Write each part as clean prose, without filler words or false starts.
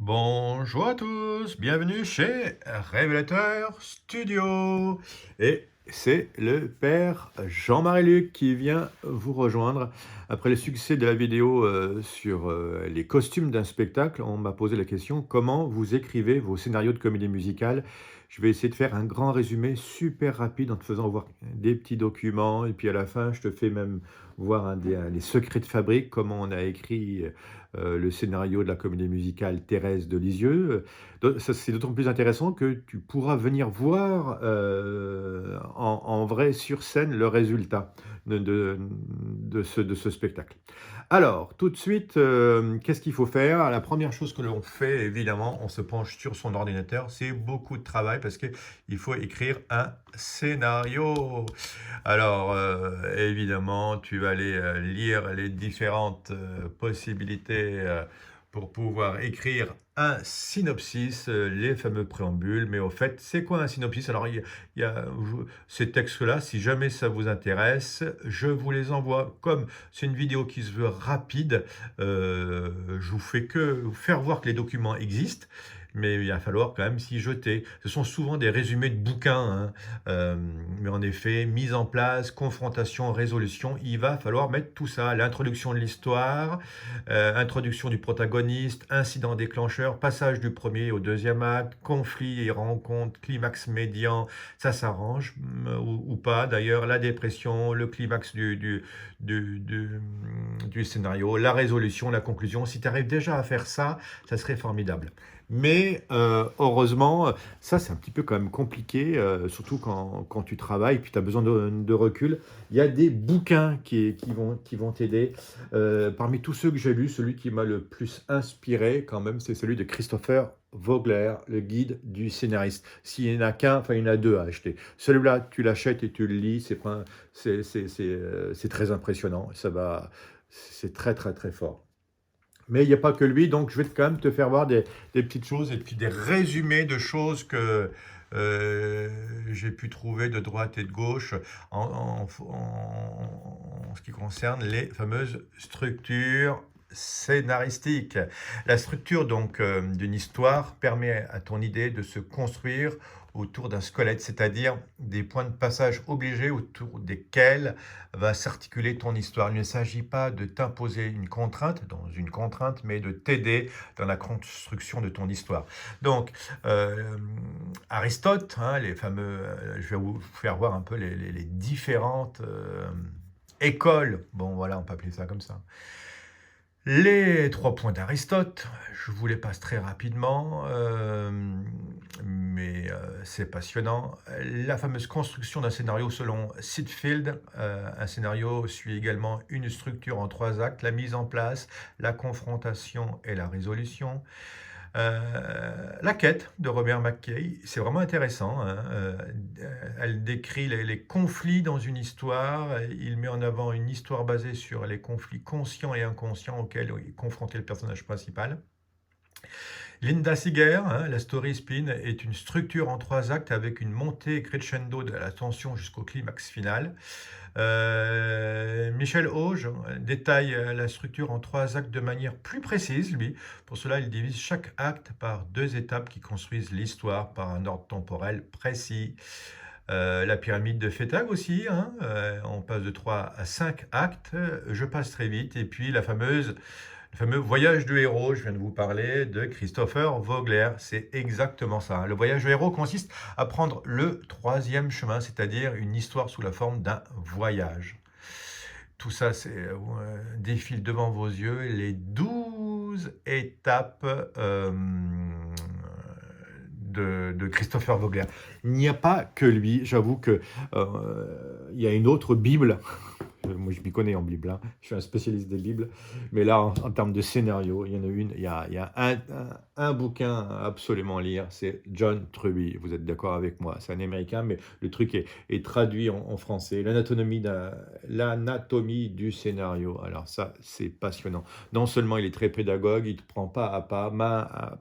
Bonjour à tous, bienvenue chez Révélateur Studio. Et c'est le père Jean-Marie Luc qui vient vous rejoindre. Après le succès de la vidéo sur les costumes d'un spectacle, on m'a posé la question comment vous écrivez vos scénarios de comédie musicale. Je vais essayer de faire un grand résumé super rapide en te faisant voir des petits documents et puis à la fin je te fais même voir les secrets de fabrique, comment on a écrit le scénario de la comédie musicale Thérèse de Lisieux. Ça, c'est d'autant plus intéressant que tu pourras venir voir en vrai sur scène le résultat de ce spectacle. Alors, tout de suite, qu'est-ce qu'il faut faire? La première chose que l'on fait, évidemment, on se penche sur son ordinateur. C'est beaucoup de travail parce qu'il faut écrire un scénario. Alors, évidemment, tu vas aller lire les différentes possibilités pour pouvoir écrire un synopsis, les fameux préambules. Mais au fait, c'est quoi un synopsis? Alors, ces textes-là, si jamais ça vous intéresse, je vous les envoie. Comme c'est une vidéo qui se veut rapide, je vous fais que vous faire voir que les documents existent. Mais il va falloir quand même s'y jeter. Ce sont souvent des résumés de bouquins, hein. Mais en effet, mise en place, confrontation, résolution, il va falloir mettre tout ça. L'introduction de l'histoire, introduction du protagoniste, incident déclencheur, passage du premier au deuxième acte, conflit et rencontre, climax médian, ça s'arrange ou pas. D'ailleurs, la dépression, le climax du scénario, la résolution, la conclusion. Si tu arrives déjà à faire ça, ça serait formidable. Mais heureusement, ça c'est un petit peu quand même compliqué, surtout quand tu travailles, puis tu as besoin de recul. Il y a des bouquins qui vont t'aider. Parmi tous ceux que j'ai lus, celui qui m'a le plus inspiré quand même, c'est celui de Christopher Vogler, le guide du scénariste. S'il y en a qu'un, enfin il y en a deux à acheter. Celui-là, tu l'achètes et tu le lis, c'est très impressionnant. C'est très très très fort. Mais il n'y a pas que lui, donc je vais quand même te faire voir des petites choses et puis des résumés de choses que j'ai pu trouver de droite et de gauche en ce qui concerne les fameuses structures scénaristiques. La structure donc d'une histoire permet à ton idée de se construire autour d'un squelette, c'est-à-dire des points de passage obligés autour desquels va s'articuler ton histoire. Il ne s'agit pas de t'imposer une contrainte dans une contrainte, mais de t'aider dans la construction de ton histoire. Donc, Aristote, hein, les fameux, je vais vous faire voir un peu les différentes écoles, bon voilà, on peut appeler ça comme ça. Les 3 points d'Aristote, je vous les passe très rapidement, mais c'est passionnant. La fameuse construction d'un scénario selon Sitfield, un scénario suit également une structure en 3 actes, la mise en place, la confrontation et la résolution. La quête de Robert McKay, c'est vraiment intéressant, hein, elle décrit les conflits dans une histoire, il met en avant une histoire basée sur les conflits conscients et inconscients auxquels est confronté le personnage principal. Linda Seeger, hein, la story spin, est une structure en 3 actes avec une montée crescendo de la tension jusqu'au climax final. Michel Auge détaille la structure en 3 actes de manière plus précise, lui. Pour cela, il divise chaque acte par 2 étapes qui construisent l'histoire par un ordre temporel précis. La pyramide de Fetag aussi, hein, on passe de 3 à 5 actes, je passe très vite. Et puis le fameux voyage du héros, je viens de vous parler, de Christopher Vogler, c'est exactement ça. Le voyage du héros consiste à prendre le 3e chemin, c'est-à-dire une histoire sous la forme d'un voyage. Tout ça défile devant vos yeux, les 12 étapes de Christopher Vogler. Il n'y a pas que lui, j'avoue que il y a une autre Bible. Moi, je m'y connais en Bible, hein. Je suis un spécialiste des Bibles. Mais là, en termes de scénario, il y en a une. Il y a un bouquin à absolument lire. C'est John Truby. Vous êtes d'accord avec moi? C'est un Américain, mais le truc est traduit en français. L'anatomie du scénario. Alors ça, c'est passionnant. Non seulement il est très pédagogue, il te prend pas à pas,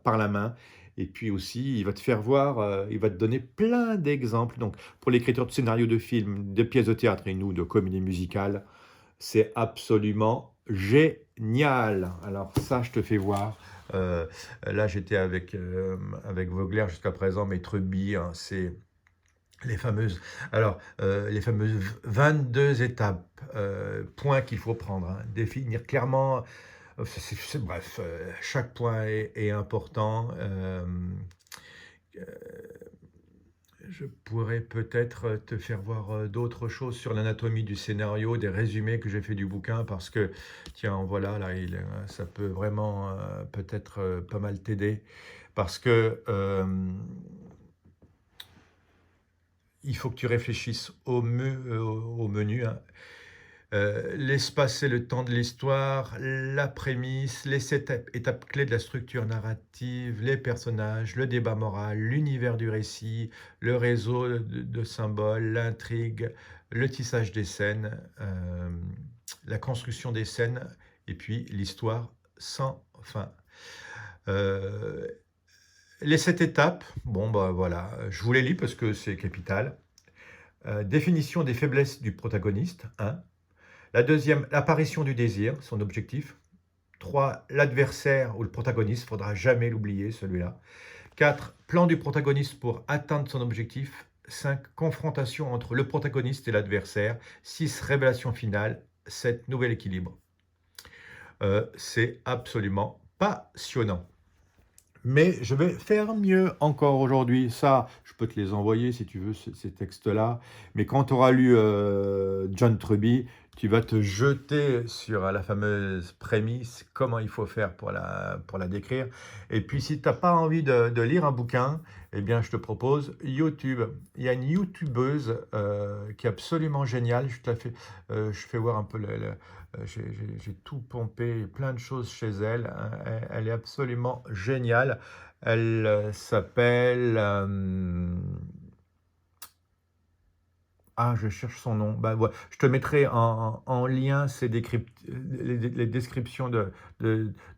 par la main. Et puis aussi, il va te faire voir, il va te donner plein d'exemples. Donc, pour l'écriture de scénarios de films, de pièces de théâtre et nous de comédie musicale, c'est absolument génial. Alors ça, je te fais voir. Là, j'étais avec Vogler jusqu'à présent, mais Truby, hein, c'est les fameuses, les fameuses 22 étapes, points qu'il faut prendre, hein, définir clairement, bref, chaque point est important. Euh, je pourrais peut-être te faire voir d'autres choses sur l'anatomie du scénario, des résumés que j'ai fait du bouquin, parce que, tiens, voilà, là, ça peut vraiment peut-être pas mal t'aider, parce que il faut que tu réfléchisses au menu, hein. L'espace et le temps de l'histoire, la prémisse, les 7 étapes clés de la structure narrative, les personnages, le débat moral, l'univers du récit, le réseau de symboles, l'intrigue, le tissage des scènes, la construction des scènes, et puis l'histoire sans fin. Euh, les 7 étapes, bon bah voilà, je vous les lis parce que c'est capital. Définition des faiblesses du protagoniste, 1. La deuxième, l'apparition du désir, son objectif. 3, l'adversaire ou le protagoniste, il ne faudra jamais l'oublier celui-là. 4, plan du protagoniste pour atteindre son objectif. 5, confrontation entre le protagoniste et l'adversaire. 6, révélation finale. 7, nouvel équilibre. C'est absolument passionnant. Mais je vais faire mieux encore aujourd'hui. Ça, je peux te les envoyer si tu veux, ces textes-là. Mais quand tu auras lu John Truby, tu vas te jeter sur la fameuse prémisse, comment il faut faire pour la décrire. Et puis, si tu n'as pas envie de lire un bouquin, eh bien, je te propose YouTube. Il y a une YouTubeuse qui est absolument géniale. Je fais voir un peu j'ai tout pompé, plein de choses chez elle, hein. Elle est absolument géniale. Elle s'appelle... je cherche son nom. Bah, ouais, je te mettrai en lien les descriptions de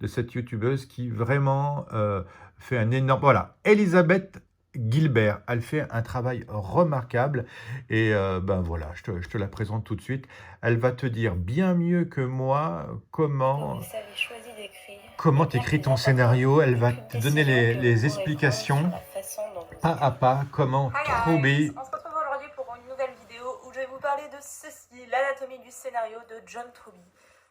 cette youtubeuse qui vraiment fait un énorme... Voilà, Elisabeth Gilbert, elle fait un travail remarquable et ben voilà, je te la présente tout de suite. Elle va te dire bien mieux que moi comment t'écris ton scénario. Elle va te donner les explications pas à pas, comment trouver... On se retrouve aujourd'hui pour une nouvelle vidéo où je vais vous parler de ceci, l'anatomie du scénario de John Truby.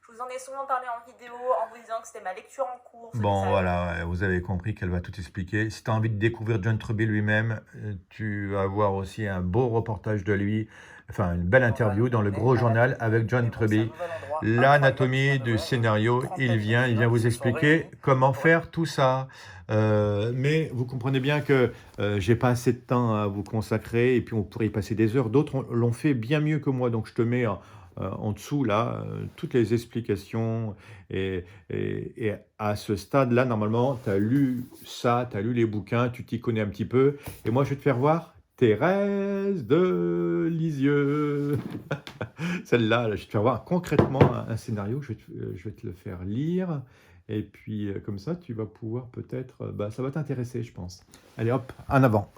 Je vous en ai souvent parlé en vidéo en vous disant que c'était ma lecture en cours. Bon, voilà, vous avez compris qu'elle va tout expliquer. Si tu as envie de découvrir John Truby lui-même, tu vas voir aussi un beau reportage de lui, enfin une belle interview dans le Gros Journal avec John Truby. L'anatomie du scénario, il vient vous expliquer comment faire tout ça. Mais vous comprenez bien que j'ai pas assez de temps à vous consacrer et puis on pourrait y passer des heures. D'autres l'ont fait bien mieux que moi, donc je te mets en dessous là toutes les explications et à ce stade-là, normalement, tu as lu ça, tu as lu les bouquins, tu t'y connais un petit peu. Et moi, je vais te faire voir Thérèse de Lisieux. Celle-là, je vais te faire voir concrètement un scénario. Je vais te le faire lire. Et puis, comme ça, tu vas pouvoir peut-être... ça va t'intéresser, je pense. Allez, hop, en avant.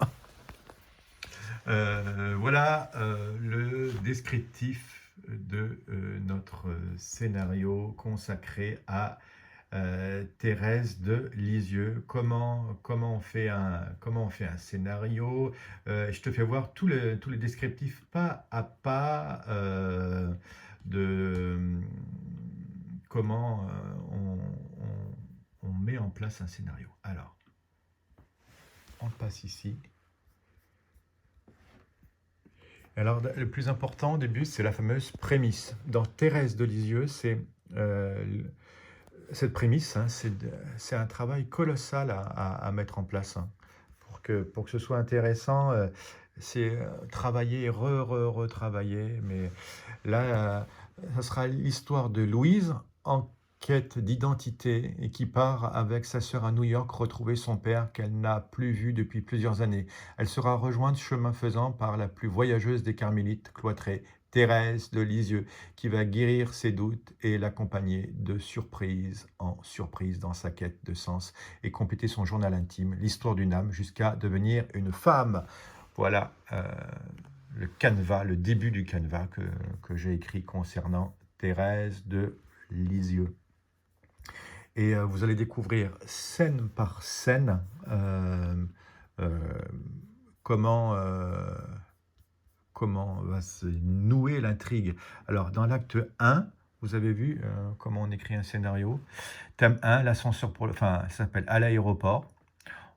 Voilà le descriptif de notre scénario consacré à Thérèse de Lisieux. Comment on fait un scénario. Je te fais voir tous les descriptifs pas à pas de comment on met en place un scénario. Alors, on passe ici. Alors, le plus important au début, c'est la fameuse prémisse. Dans Thérèse de Lisieux, cette prémisse, hein, c'est un travail colossal à mettre en place, hein. Pour que ce soit intéressant, c'est travailler, retravailler. Mais là, ça sera l'histoire de Louise en quête d'identité et qui part avec sa sœur à New York retrouver son père qu'elle n'a plus vu depuis plusieurs années. Elle sera rejointe chemin faisant par la plus voyageuse des carmélites cloîtrées, Thérèse de Lisieux, qui va guérir ses doutes et l'accompagner de surprise en surprise dans sa quête de sens et compléter son journal intime, l'histoire d'une âme, jusqu'à devenir une femme. Voilà le canevas, le début du canevas que j'ai écrit concernant Thérèse de Lisieux. Et vous allez découvrir scène par scène euh, comment, comment va se nouer l'intrigue. Alors, dans l'acte 1, vous avez vu comment on écrit un scénario. Thème 1, l'ascenseur pour le... Enfin, ça s'appelle à l'aéroport.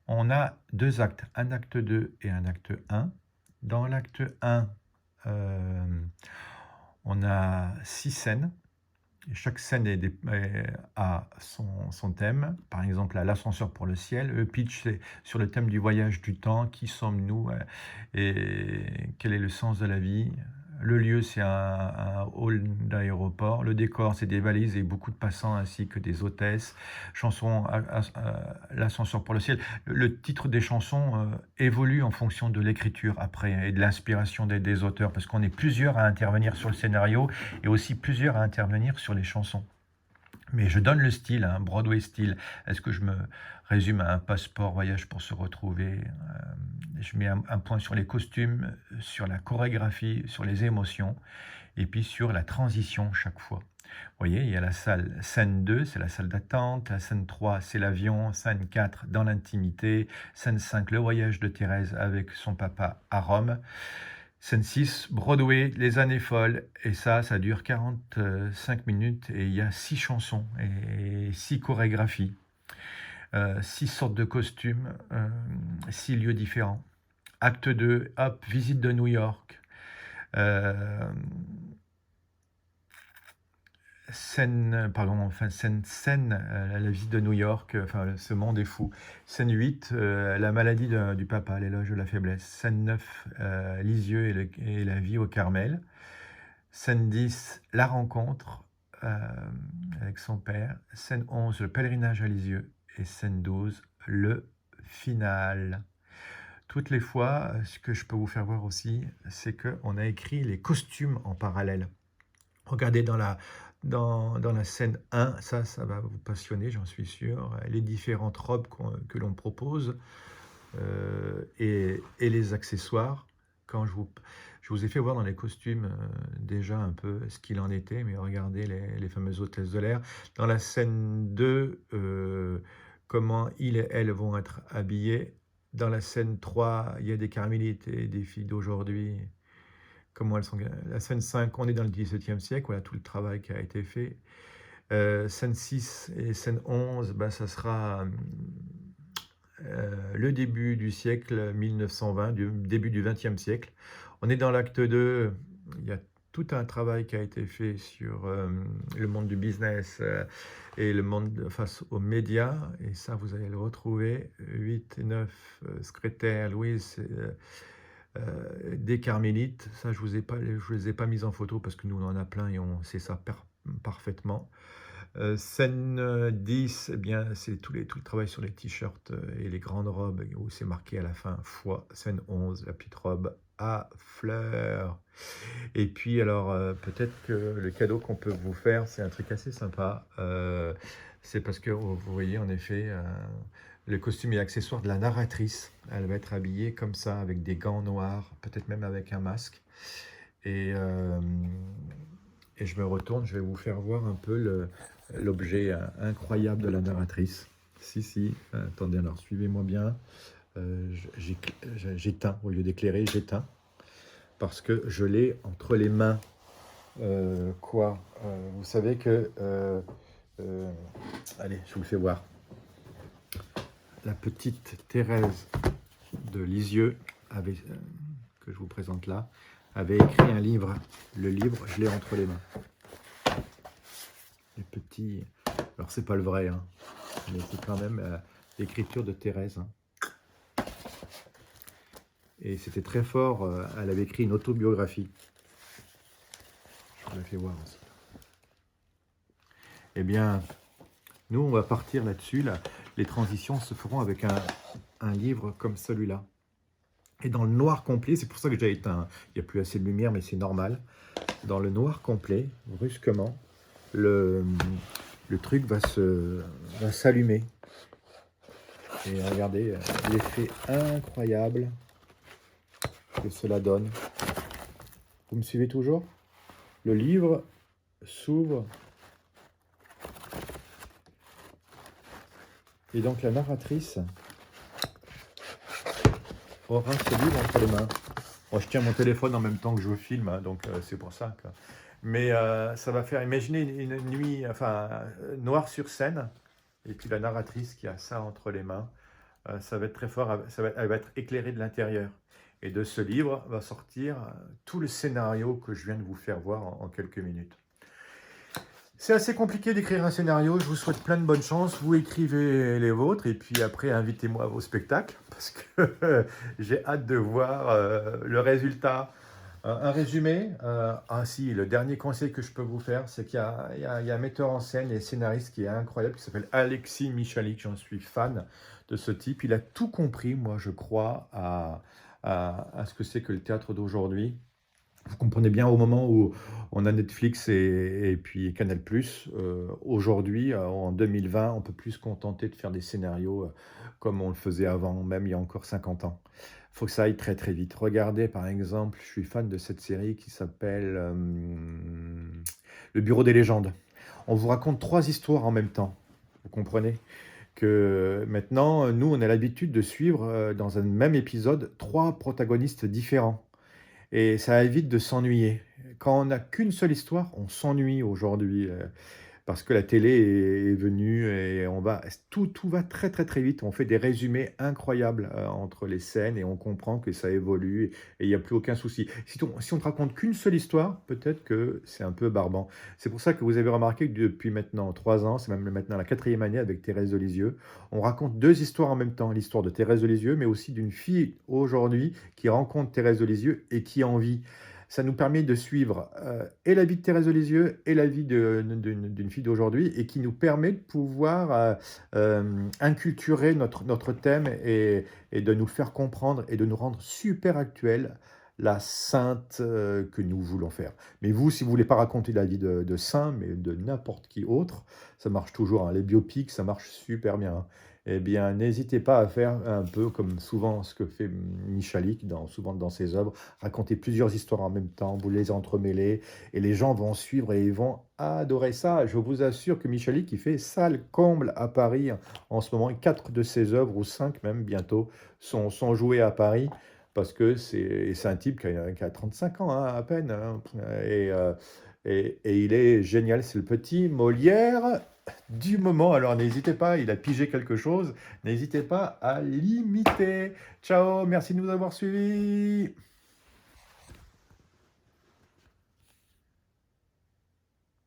On a 2 actes, un acte 2 et un acte 1. Dans l'acte 1, on a 6 scènes. Et chaque scène a son thème. Par exemple, l'ascenseur pour le ciel. Le pitch, c'est sur le thème du voyage du temps. Qui sommes-nous et quel est le sens de la vie? Le lieu, c'est un hall d'aéroport. Le décor, c'est des valises et beaucoup de passants ainsi que des hôtesses. Chanson, l'ascenseur pour le ciel. Le titre des chansons évolue en fonction de l'écriture après et de l'inspiration des auteurs parce qu'on est plusieurs à intervenir sur le scénario et aussi plusieurs à intervenir sur les chansons. Mais je donne le style, un Broadway style. Est-ce que je me résume à un passeport voyage pour se retrouver? Je mets un point sur les costumes, sur la chorégraphie, sur les émotions, et puis sur la transition chaque fois. Vous voyez, il y a la salle, scène 2, c'est la salle d'attente, la scène 3, c'est l'avion, scène 4, dans l'intimité, scène 5, le voyage de Thérèse avec son papa à Rome, scène 6, Broadway, les années folles, et ça dure 45 minutes, et il y a 6 chansons et 6 chorégraphies, 6 sortes de costumes, 6 lieux différents. Acte 2, hop, visite de New York, scène, la visite de New York, enfin, ce monde est fou. Scène 8, la maladie du papa, l'éloge de la faiblesse. Scène 9, Lisieux et la vie au Carmel. Scène 10, la rencontre avec son père. Scène 11, le pèlerinage à Lisieux. Et scène 12, le final. Toutes les fois, ce que je peux vous faire voir aussi, c'est qu'on a écrit les costumes en parallèle. Regardez dans la scène 1, ça va vous passionner, j'en suis sûr, les différentes robes que l'on propose et les accessoires. Quand je vous ai fait voir dans les costumes déjà un peu ce qu'il en était, mais regardez les fameuses hôtesses de l'air. Dans la scène 2, comment ils et elles vont être habillés. Dans la scène 3, il y a des carmélites et des filles d'aujourd'hui. Comment elles sont. La scène 5, on est dans le XVIIe siècle, voilà tout le travail qui a été fait. Scène 6 et scène 11, ça sera le début du siècle 1920, du début du XXe siècle. On est dans l'acte 2, il y a tout un travail qui a été fait sur le monde du business et le monde face aux médias, et ça vous allez le retrouver. 8 et 9, secrétaire Louise, des carmélites, ça je les ai pas mis en photo parce que nous on en a plein et on sait ça parfaitement. Scène 10, eh bien c'est tout le travail sur les t-shirts et les grandes robes où c'est marqué à la fin foi. Scène 11, la petite robe à fleurs. Et puis alors peut-être que le cadeau qu'on peut vous faire, c'est un truc assez sympa. C'est parce que vous voyez en effet le costume et accessoires de la narratrice. Elle va être habillée comme ça, avec des gants noirs, peut-être même avec un masque. Et je me retourne, je vais vous faire voir un peu l'objet incroyable de la narratrice. Si, attendez, alors suivez-moi bien. J'éteins, au lieu d'éclairer, j'éteins. Parce que je l'ai entre les mains. Vous savez que... allez, je vous le fais voir. La petite Thérèse de Lisieux, que je vous présente là, avait écrit un livre. Le livre, je l'ai entre les mains. Les petits... Alors, c'est pas le vrai, hein, mais c'est quand même l'écriture de Thérèse. Hein. Et c'était très fort. Elle avait écrit une autobiographie. Je vous la fais voir aussi. Eh bien, nous, on va partir là-dessus. Les transitions se feront avec un livre comme celui-là. Et dans le noir complet, c'est pour ça que j'ai éteint. Il n'y a plus assez de lumière, mais c'est normal. Dans le noir complet, brusquement, le truc va s'allumer. Et regardez l'effet incroyable que cela donne. Vous me suivez toujours? Le livre s'ouvre Et donc la narratrice aura ce livre entre les mains. Bon, je tiens mon téléphone en même temps que je vous filme, hein, donc c'est pour ça que... Mais ça va faire, imaginez une nuit, enfin, noire sur scène, et puis la narratrice qui a ça entre les mains. Ça va être très fort, elle va être éclairée de l'intérieur. Et de ce livre va sortir tout le scénario que je viens de vous faire voir en quelques minutes. C'est assez compliqué d'écrire un scénario, je vous souhaite plein de bonne chance, vous écrivez les vôtres et puis après invitez-moi à vos spectacles parce que j'ai hâte de voir le résultat. Un résumé, si, le dernier conseil que je peux vous faire, c'est qu'il y a un metteur en scène et scénariste qui est incroyable, qui s'appelle Alexis Michalik, j'en suis fan de ce type, il a tout compris, moi je crois, à ce que c'est que le théâtre d'aujourd'hui. Vous comprenez bien au moment où on a Netflix et puis Canal+, aujourd'hui, en 2020, on peut plus se contenter de faire des scénarios comme on le faisait avant, même il y a encore 50 ans. Il faut que ça aille très très vite. Regardez par exemple, je suis fan de cette série qui s'appelle Le Bureau des légendes. On vous raconte 3 histoires en même temps. Vous comprenez que maintenant, nous, on a l'habitude de suivre dans un même épisode 3 protagonistes différents. Et ça évite de s'ennuyer. Quand on n'a qu'une seule histoire, on s'ennuie aujourd'hui, parce que la télé est venue et tout va très, très, très vite. On fait des résumés incroyables, entre les scènes et on comprend que ça évolue et il n'y a plus aucun souci. Si on ne raconte qu'une seule histoire, peut-être que c'est un peu barbant. C'est pour ça que vous avez remarqué que depuis maintenant 3 ans, c'est même maintenant la 4e année avec Thérèse de Lisieux, on raconte 2 histoires en même temps. L'histoire de Thérèse de Lisieux, mais aussi d'une fille aujourd'hui qui rencontre Thérèse de Lisieux et qui en vit. Ça nous permet de suivre et la vie de Thérèse de Lisieux et la vie d'une fille d'aujourd'hui et qui nous permet de pouvoir inculturer notre thème et de nous le faire comprendre et de nous rendre super actuels la sainte que nous voulons faire. Mais vous, si vous voulez pas raconter la vie de saint, mais de n'importe qui autre, ça marche toujours, hein. Les biopics, ça marche super bien, hein. Eh bien, n'hésitez pas à faire un peu comme souvent ce que fait Michalik, souvent dans ses œuvres, raconter plusieurs histoires en même temps, vous les entremêler, et les gens vont suivre et ils vont adorer ça. Je vous assure que Michalik, il fait salle comble à Paris en ce moment, et 4 de ses œuvres, ou 5 même bientôt, sont jouées à Paris, parce que c'est un type qui a 35 ans, hein, à peine, hein, et il est génial, c'est le petit Molière du moment. Alors n'hésitez pas, il a pigé quelque chose, n'hésitez pas à l'imiter. Ciao, merci de nous avoir suivis.